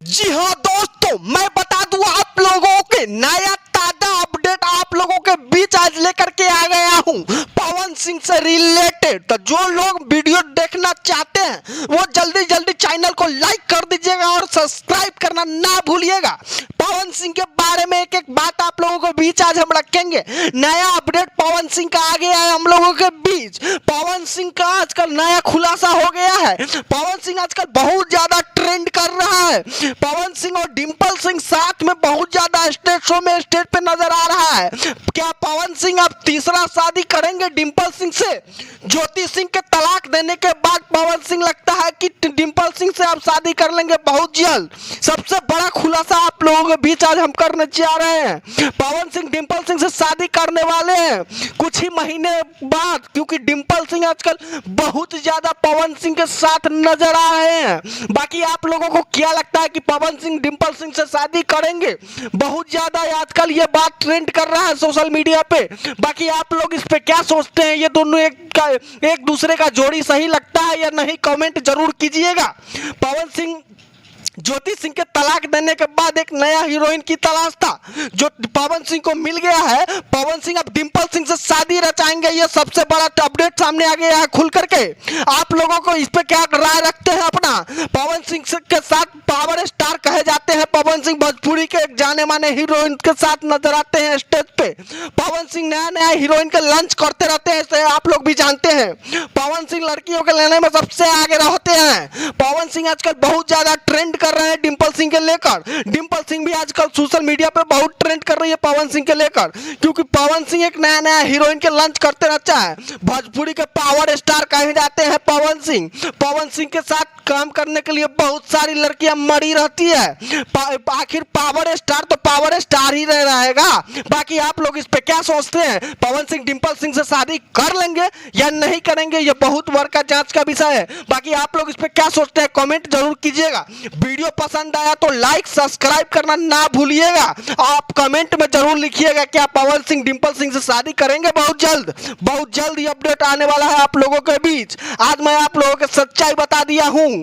जी हाँ दोस्तों, मैं बता दूं आप लोगों के नया ताजा अपडेट आप लोगों के बीच आज लेकर के आ गया हूं पवन सिंह से रिलेटेड। तो जो लोग वीडियो देखना चाहते हैं वो जल्दी जल्दी चैनल को लाइक कर दीजिएगा और सब्सक्राइब करना ना भूलिएगा। पवन सिंह के बारे में एक एक बात आप लोगों के बीच आज हम रखेंगे। नया अपडेट पवन सिंह का आ गया है हम लोगों के बीच। पवन सिंह का आजकल नया खुलासा हो गया है। पवन सिंह आजकल बहुत ज्यादा ट्रेंड कर रहा है। पवन सिंह और डिंपल सिंह साथ में बहुत ज्यादा स्टेज शो में स्टेज पे नजर आ रहा है। क्या पवन सिंह अब तीसरा शादी करेंगे डिंपल सिंह से? ज्योति सिंह के तलाक देने के बाद पवन सिंह लगता है कि डिंपल सिंह से अब शादी कर लेंगे बहुत जल्द। सबसे बड़ा खुलासा आप लोगों के बीच आज हम करने जा रहे हैं। पवन सिंह डिंपल सिंह से शादी करने वाले हैं कुछ ही महीने बाद, क्योंकि डिंपल सिंह आजकल बहुत ज्यादा पवन सिंह के साथ नजर आ रहे हैं। बाकी आप लोगों को क्या लगता है कि पवन सिंह डिंपल सिंह से शादी करेंगे? बहुत ज्यादा आजकल ये बात ट्रेंड कर रहा है सोशल मीडिया पे। बाकी आप लोग इस पे क्या सोचते हैं? ये दोनों एक दूसरे का जोड़ी सही लगता है या नहीं? कमेंट जरूर कीजिएगा। पवन सिंह ज्योति सिंह के तलाक देने के बाद एक नया हीरोइन की तलाश था जो पवन सिंह को मिल गया है। पवन सिंह अब डिंपल सिंह से शादी रचाएंगे। ये सबसे बड़ा अपडेट सामने आ गया है खुल करके। आप लोगों को इस पे क्या राय रखते हैं अपना? पवन सिंह के साथ पावर स्टार कहे जाते हैं। पवन सिंह भोजपुरी के एक जाने माने हीरोइन के साथ नजर आते हैं स्टेज पे। पवन सिंह नया नया हीरोइन के लंच करते रहते हैं, इसे आप लोग भी जानते हैं। पवन सिंह लड़कियों के लेने में सबसे आगे रहते हैं। पवन सिंह आजकल बहुत ज्यादा ट्रेंड कर रहे हैं डिंपल सिंह के लेकर। डिंपल सिंह भी आजकल सोशल मीडिया पे बहुत ट्रेंड कर रही है पवन सिंह के लेकर, क्योंकि पवन सिंह एक नया नया हीरोइन के लंच करते रहता है। भोजपुरी के पावर स्टार कहे जाते हैं पवन सिंह। पवन सिंह के साथ काम करने के लिए बहुत सारी लड़कियां मरी रहती है। आखिर पावर स्टार तो पावर स्टार ही रह रहेगा। बाकी आप लोग इस पे क्या सोचते हैं? पवन सिंह डिंपल सिंह से शादी कर लेंगे या नहीं करेंगे? ये बहुत बड़ा जांच का विषय है। बाकी आप लोग इस पे क्या सोचते हैं? कमेंट जरूर कीजिएगा। वीडियो पसंद आया तो लाइक सब्सक्राइब करना ना भूलिएगा। आप कमेंट में जरूर लिखिएगा क्या पवन सिंह डिंपल सिंह से शादी करेंगे? बहुत जल्द ये अपडेट आने वाला है आप लोगों के बीच। आज मैं आप लोगों को सच्चाई बता दिया हूं।